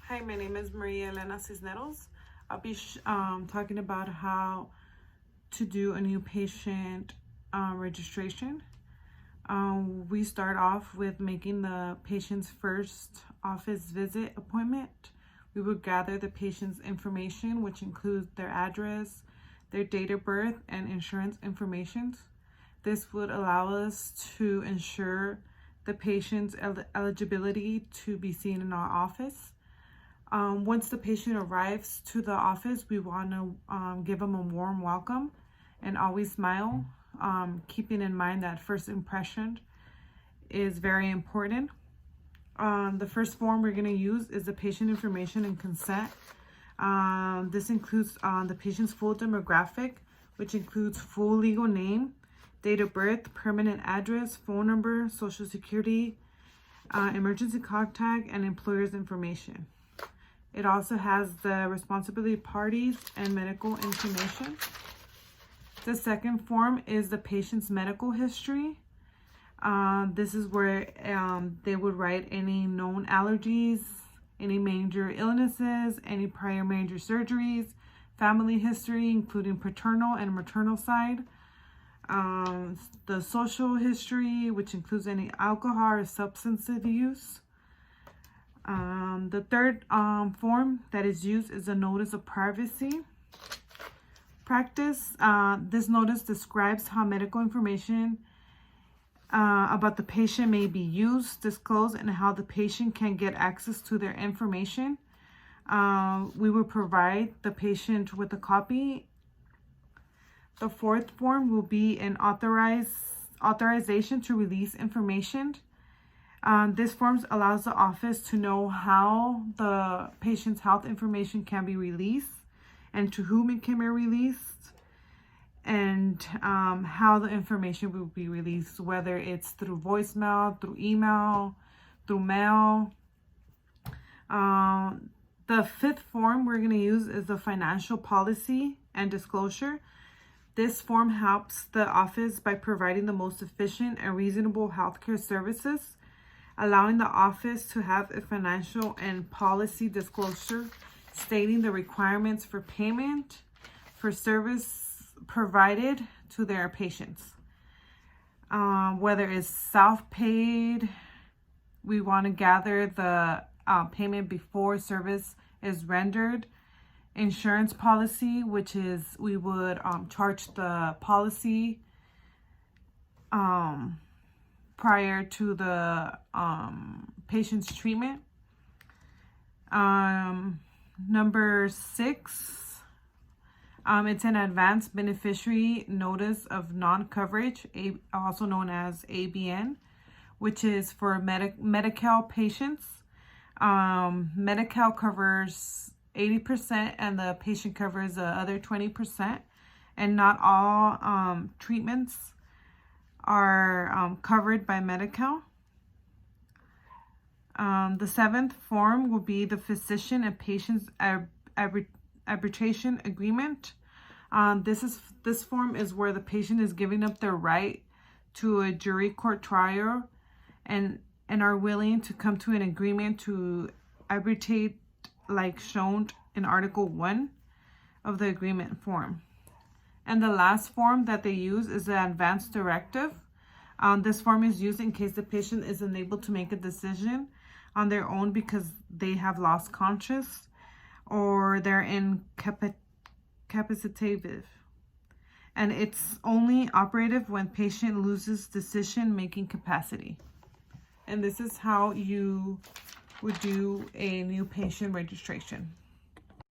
Hi, my name is Maria Elena Cisneros. I'll be talking about how to do a new patient registration. We start off with making the patient's first office visit appointment. We will gather the patient's information, which includes their address, their date of birth, and insurance information. This would allow us to ensure the patient's eligibility to be seen in our office. Once the patient arrives to the office, we want to give them a warm welcome and always smile, keeping in mind that first impression is very important. The first form we're going to use is the patient information and consent. This includes the patient's full demographic, which includes full legal name, date of birth, permanent address, phone number, social security, emergency contact, and employer's information. It also has the responsibility parties and medical information. The second form is the patient's medical history. This is where they would write any known allergies, any major illnesses, any prior major surgeries, family history, including paternal and maternal side, the social history, which includes any alcohol or substance use. The third form that is used is a notice of privacy practice. This notice describes how medical information about the patient may be used, disclosed, and how the patient can get access to their information. We will provide the patient with a copy. The fourth form will be an authorization to release information. This form allows the office to know how the patient's health information can be released and to whom it can be released, and how the information will be released, whether it's through voicemail, through email, through mail. The fifth form we're going to use is the financial policy and disclosure. This form helps the office by providing the most efficient and reasonable healthcare services, allowing the office to have a financial and policy disclosure stating the requirements for payment for service provided to their patients. Whether it's self-paid, we want to gather the payment before service is rendered. Insurance policy, which is we would charge the policy prior to the patient's treatment. Number 6, it's an advanced beneficiary notice of non-coverage, also known as ABN, which is for Medi-Cal patients. Medi-Cal covers 80% and the patient covers the other 20%, and not all treatments are covered by Medi-Cal. The 7th form will be the physician and patient's arbitration agreement. This form is where the patient is giving up their right to a jury court trial and are willing to come to an agreement to arbitrate, like shown in Article 1 of the agreement form. And the last form that they use is the advance directive. This form is used in case the patient is unable to make a decision on their own because they have lost conscious or they're incapacitated. And it's only operative when patient loses decision-making capacity. And this is how you would do a new patient registration.